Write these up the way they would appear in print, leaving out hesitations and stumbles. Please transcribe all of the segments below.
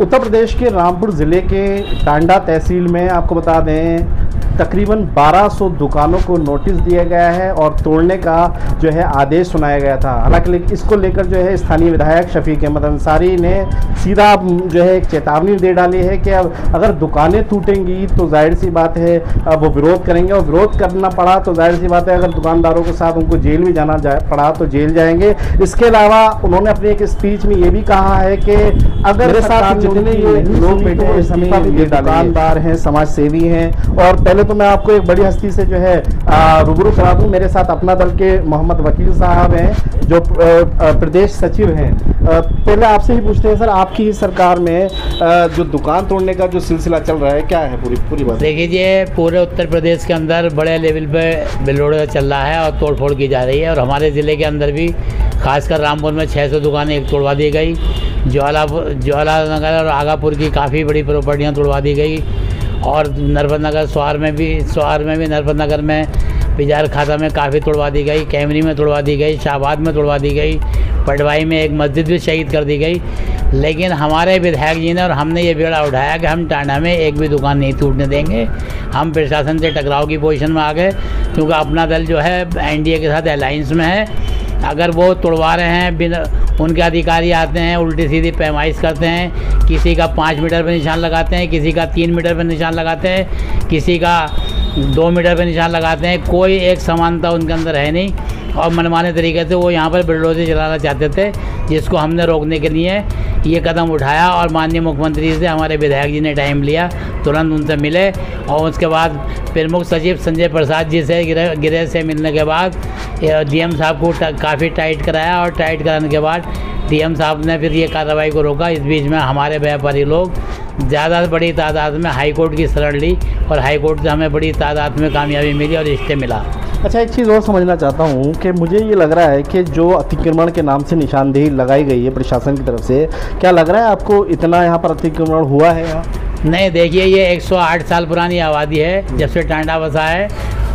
उत्तर प्रदेश के रामपुर ज़िले के टांडा तहसील में आपको बता दें तकरीबन 1200 दुकानों को नोटिस दिया गया है और तोड़ने का जो है आदेश सुनाया गया था। हालांकि इसको लेकर जो है स्थानीय विधायक शफीक अहमद अंसारी ने सीधा जो है एक चेतावनी दे डाली है कि अब अगर दुकानें टूटेंगी तो जाहिर सी बात है वो विरोध करेंगे और विरोध करना पड़ा तो जाहिर सी बात है अगर दुकानदारों के साथ उनको जेल भी जाना पड़ा तो जेल जाएंगे। इसके अलावा उन्होंने अपने एक स्पीच में ये भी कहा है कि अगर मेरे साथ जितने लोग बैठे हैं दुकानदार हैं, समाज सेवी हैं, और पहले तो मैं आपको एक बड़ी हस्ती से जो है रूबरू करा दूं। मेरे साथ अपना दल के मोहम्मद वकील साहब हैं जो प्रदेश सचिव हैं। पहले आपसे ही पूछते हैं सर, आपकी सरकार में जो दुकान तोड़ने का जो सिलसिला चल रहा है क्या है पूरी बात? देखिए, पूरे उत्तर प्रदेश के अंदर बड़े लेवल पे बिल्डोड़ चल रहा है और तोड़फोड़ की जा रही है और हमारे ज़िले के अंदर भी खासकर रामपुर में 600 दुकानें एक तोड़वा दी गई। ज्वाला नगर और आगापुर की काफ़ी बड़ी प्रॉपर्टियाँ तोड़वा दी गई और नर्मदा नगर स्वार में भी नर्मदा नगर में बिजार खाता में काफ़ी तोड़वा दी गई, कैमरी में तोड़वा दी गई, शाहबाद में तोड़वा दी गई, पटवाई में एक मस्जिद भी शहीद कर दी गई। लेकिन हमारे विधायक जी ने और हमने ये बेड़ा उठाया कि हम टांडा में एक भी दुकान नहीं टूटने देंगे। हम प्रशासन से टकराव की पोजीशन में आ गए क्योंकि अपना दल जो है एनडीए के साथ अलायंस में है। अगर वो तोड़वा रहे हैं, बिना उनके अधिकारी आते हैं, उल्टी सीधी पैमाइश करते हैं, किसी का 5 मीटर पर निशान लगाते हैं, किसी का 3 मीटर पर निशान लगाते हैं, किसी का 2 मीटर पर निशान लगाते हैं, कोई एक समानता उनके अंदर है नहीं और मनमाने तरीके से वो यहाँ पर बिल्डोज़र चलाना चाहते थे, जिसको हमने रोकने के लिए ये कदम उठाया और माननीय मुख्यमंत्री से हमारे विधायक जी ने टाइम लिया, तुरंत उनसे मिले और उसके बाद प्रमुख सचिव संजय प्रसाद जी से गृह से मिलने के बाद डीएम साहब को काफ़ी टाइट कराया और टाइट कराने के बाद डीएम साहब ने फिर ये कार्रवाई को रोका। इस बीच में हमारे व्यापारी लोग ज़्यादा बड़ी तादाद में हाई कोर्ट की शरण ली और हाई कोर्ट से हमें बड़ी तादाद में कामयाबी मिली और स्टे मिला। अच्छा, एक चीज़ और समझना चाहता हूँ कि मुझे ये लग रहा है कि जो अतिक्रमण के नाम से निशानदेही लगाई गई है प्रशासन की तरफ से, क्या लग रहा है आपको इतना यहाँ पर अतिक्रमण हुआ है यहाँ? नहीं, देखिए, ये 108 साल पुरानी आबादी है जब से टांडा बसा है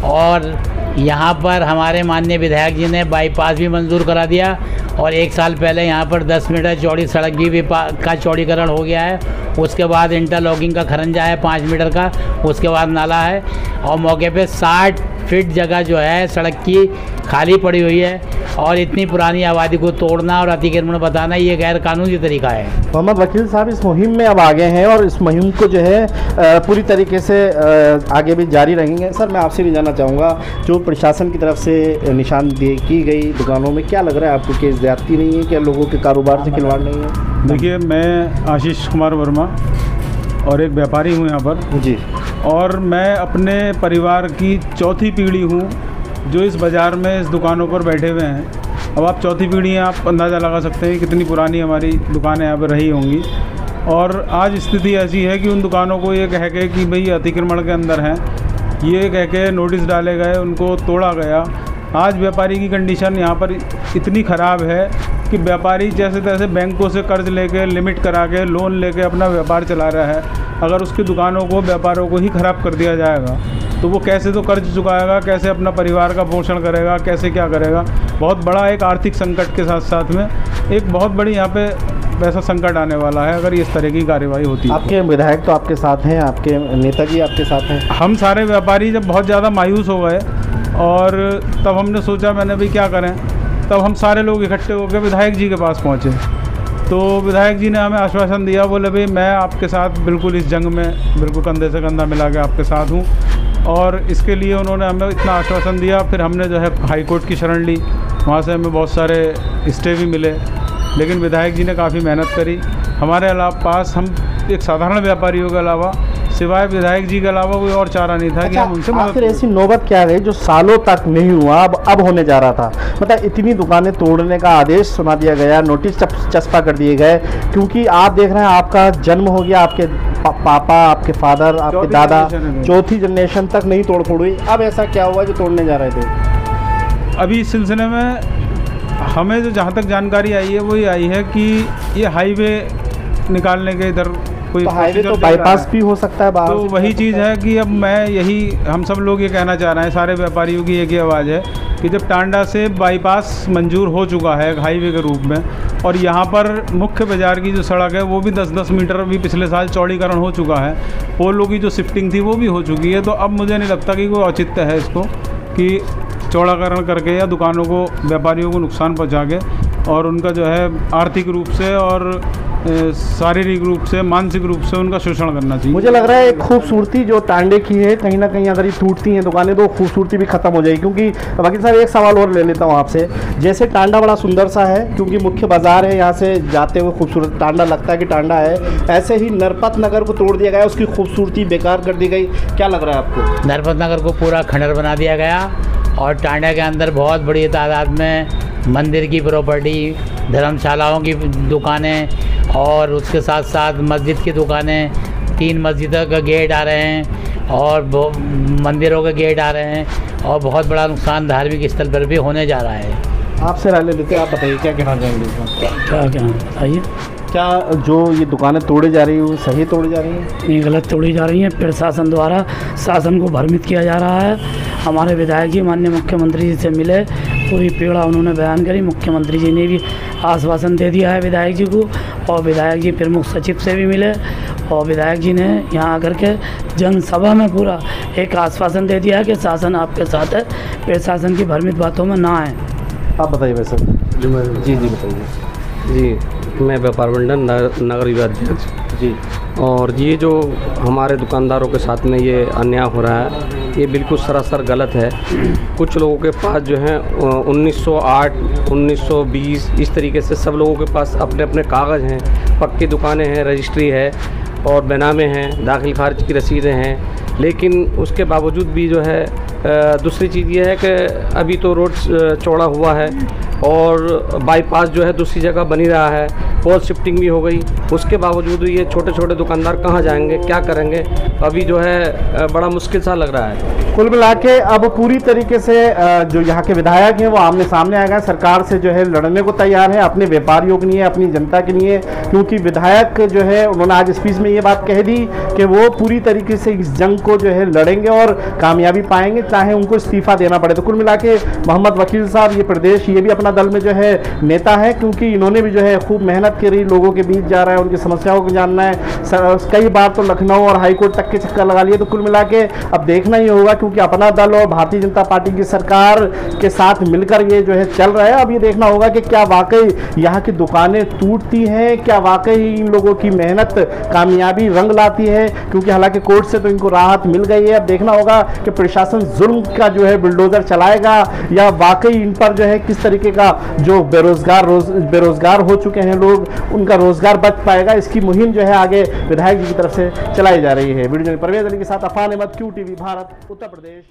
और यहाँ पर हमारे माननीय विधायक जी ने बाईपास भी मंजूर करा दिया और 1 साल पहले यहाँ पर 10 मीटर चौड़ी सड़क भी का चौड़ीकरण हो गया है। उसके बाद इंटरलॉकिंग का खरंजा है 5 मीटर का, उसके बाद नाला है और मौके पे 60 फीट जगह जो है सड़क की खाली पड़ी हुई है और इतनी पुरानी आबादी को तोड़ना और अतिक्रमण बताना ये गैर कानूनी तरीका है। मोहम्मद वकील साहब इस मुहिम में अब आगे हैं और इस मुहिम को जो है पूरी तरीके से आगे भी जारी रहेंगे। सर, मैं आपसे भी जानना चाहूँगा, जो प्रशासन की तरफ से निशानदेही की गई दुकानों में, क्या लग रहा है आपको कि ज्यादती नहीं है, क्या लोगों के कारोबार से खिलवाड़ नहीं है? देखिए, मैं आशीष कुमार वर्मा और एक व्यापारी हूँ यहाँ पर जी, और मैं अपने परिवार की चौथी पीढ़ी हूँ जो इस बाज़ार में इस दुकानों पर बैठे हुए हैं। अब आप चौथी पीढ़ी हैं, आप अंदाज़ा लगा सकते हैं कितनी पुरानी हमारी दुकानें यहाँ पर रही होंगी और आज स्थिति ऐसी है कि उन दुकानों को ये कह के कि भाई अतिक्रमण के अंदर हैं, ये कह के नोटिस डाले गए, उनको तोड़ा गया। आज व्यापारी की कंडीशन यहाँ पर इतनी ख़राब है कि व्यापारी जैसे तैसे बैंकों से कर्ज लेके, लिमिट करा के, लोन लेके अपना व्यापार चला रहा है। अगर उसकी दुकानों को, व्यापारों को ही ख़राब कर दिया जाएगा तो वो कैसे तो कर्ज चुकाएगा, कैसे अपना परिवार का पोषण करेगा, कैसे क्या करेगा। बहुत बड़ा एक आर्थिक संकट के साथ साथ में एक बहुत बड़ी यहाँ पे वैसा संकट आने वाला है अगर इस तरह की कार्रवाई होती है। आपके विधायक तो आपके साथ हैं, आपके नेताजी आपके साथ हैं। हम सारे व्यापारी जब बहुत ज़्यादा मायूस हो गए और तब हमने सोचा, मैंने भी क्या करें, तब हम सारे लोग इकट्ठे होकर विधायक जी के पास पहुँचे तो विधायक जी ने हमें आश्वासन दिया, बोले भाई मैं आपके साथ बिल्कुल इस जंग में बिल्कुल कंधे से कंधा मिला के आपके साथ हूँ और इसके लिए उन्होंने हमें इतना आश्वासन दिया। फिर हमने जो है हाई कोर्ट की शरण ली, वहाँ से हमें बहुत सारे स्टे भी मिले, लेकिन विधायक जी ने काफ़ी मेहनत करी। हमारे पास हम एक साधारण व्यापारियों के अलावा, सिवाय विधायक जी के अलावा कोई और चारा नहीं था। अच्छा, कि हम उनसे आखिर ऐसी नौबत क्या गई जो सालों तक नहीं हुआ, अब होने जा रहा था? मतलब इतनी दुकानें तोड़ने का आदेश सुना दिया गया, नोटिस चस्पा कर दिए गए, क्योंकि आप देख रहे हैं आपका जन्म हो गया, आपके पापा, आपके फादर, आपके दादा, चौथी जनरेशन तक नहीं तोड़ फोड़ हुई। अब ऐसा क्या हुआ जो तोड़ने जा रहे थे? अभी इस सिलसिले में हमें जो जहाँ तक जानकारी आई है वो ये आई है कि ये हाईवे निकालने के इधर कोई तो हाईवे तो बाईपास भी हो सकता है बाहर। तो वही चीज़ है कि अब मैं यही, हम सब लोग ये कहना चाह रहे हैं, सारे व्यापारियों की एक ही आवाज़ है कि जब टांडा से बाईपास मंजूर हो चुका है हाईवे के रूप में, और यहाँ पर मुख्य बाज़ार की जो सड़क है वो भी 10-10 मीटर अभी पिछले साल चौड़ीकरण हो चुका है। पोलों की जो शिफ्टिंग थी वो भी हो चुकी है। तो अब मुझे नहीं लगता कि कोई औचित्य है इसको कि चौड़ाकरण करके या दुकानों को, व्यापारियों को नुकसान पहुँचा के और उनका जो है आर्थिक रूप से और शारीरिक रूप से, मानसिक रूप से उनका शोषण करना चाहिए। मुझे लग रहा है एक खूबसूरती जो टांडे की है, कहीं ना कहीं अगर ये टूटती हैं दुकानें तो खूबसूरती भी खत्म हो जाएगी। क्योंकि वकील साहब एक सवाल और ले लेता हूँ आपसे, जैसे टांडा बड़ा सुंदर सा है क्योंकि मुख्य बाजार है, यहाँ से जाते हुए खूबसूरत टांडा लगता है कि टांडा है, ऐसे ही नरपत नगर को तोड़ दिया गया, उसकी खूबसूरती बेकार कर दी गई, क्या लग रहा है आपको? नरपत नगर को पूरा खंडर बना दिया गया और टांडा के अंदर बहुत बड़ी तादाद में मंदिर की प्रॉपर्टी, धर्मशालाओं की दुकानें और उसके साथ साथ मस्जिद की दुकानें, 3 मस्जिदों का गेट आ रहे हैं और मंदिरों के गेट आ रहे हैं और बहुत बड़ा नुकसान धार्मिक स्थल पर भी होने जा रहा है। आपसे राय ले लेते हैं, आप बताइए क्या कहना चाहेंगे? क्या बताइए? क्या जो ये दुकानें तोड़ी जा रही है वो सही तोड़ी जा रही है? ये गलत तोड़ी जा रही हैं। प्रशासन द्वारा शासन को भ्रमित किया जा रहा है। हमारे विधायक जी माननीय मुख्यमंत्री जी से मिले, पूरी पीड़ा उन्होंने बयान करी। मुख्यमंत्री जी ने भी आश्वासन दे दिया है विधायक जी को और विधायक जी प्रमुख सचिव से भी मिले और विधायक जी ने यहाँ आकर के जनसभा में पूरा एक आश्वासन दे दिया है कि शासन आपके साथ है, प्रशासन की भ्रमित बातों में ना आए। आप बताइए वैसे। जी बताइए। जी, मैं व्यापार मंडल नगर विभागाध्यक्ष जी। और ये जो हमारे दुकानदारों के साथ में ये अन्याय हो रहा है ये बिल्कुल सरासर गलत है। कुछ लोगों के पास जो है 1908, 1920 इस तरीके से सब लोगों के पास अपने अपने कागज़ हैं, पक्की दुकानें हैं, रजिस्ट्री है और बेनामे हैं, दाखिल खारिज की रसीदें हैं। लेकिन उसके बावजूद भी जो है दूसरी चीज़ ये है कि अभी तो रोड चौड़ा हुआ है और बाईपास जो है दूसरी जगह बनी रहा है, पोल शिफ्टिंग भी हो गई, उसके बावजूद ये छोटे छोटे दुकानदार कहाँ जाएंगे, क्या करेंगे? अभी जो है बड़ा मुश्किल सा लग रहा है। कुल मिला के अब पूरी तरीके से जो यहाँ के विधायक हैं वो आमने सामने आ गए, सरकार से जो है लड़ने को तैयार है, अपने व्यापारियों के लिए, अपनी जनता के लिए। क्योंकि विधायक जो है उन्होंने आज स्पीच में ये बात कह दी कि वो पूरी तरीके से इस जंग को जो है लड़ेंगे और कामयाबी पाएंगे, चाहे उनको इस्तीफा देना पड़े। तो कुल मिला के मोहम्मद वकील साहब ये प्रदेश, ये भी अपना दल में जो है नेता है, क्योंकि इन्होंने भी जो है खूब मेहनत करी, लोगों के बीच जा रहा है, उनकी समस्याओं को जानना है। कई बार तो लखनऊ और हाईकोर्ट तक के चक्कर लगा लिए। तो कुल मिला के अब देखना ही होगा, क्योंकि अपना दल और भारतीय जनता पार्टी की सरकार के साथ मिलकर ये जो है चल रहा है। अब ये देखना होगा कि क्या वाकई यहाँ की दुकानें टूटती हैं, क्या वाकई इन लोगों की मेहनत कामयाबी रंग लाती है, क्योंकि हालांकि कोर्ट से तो इनको राहत मिल गई है। अब देखना होगा कि प्रशासन जुल्म का जो है बुलडोजर चलाएगा या वाकई इन पर जो है किस तरीके का जो बेरोजगार हो चुके हैं लोग, उनका रोजगार बच पाएगा। इसकी मुहिम जो है आगे विधायक जी की तरफ से चलाई जा रही है। वीडियो परवेज अली के साथ अफान अहमद, QTV भारत, उत्तर प्रदेश।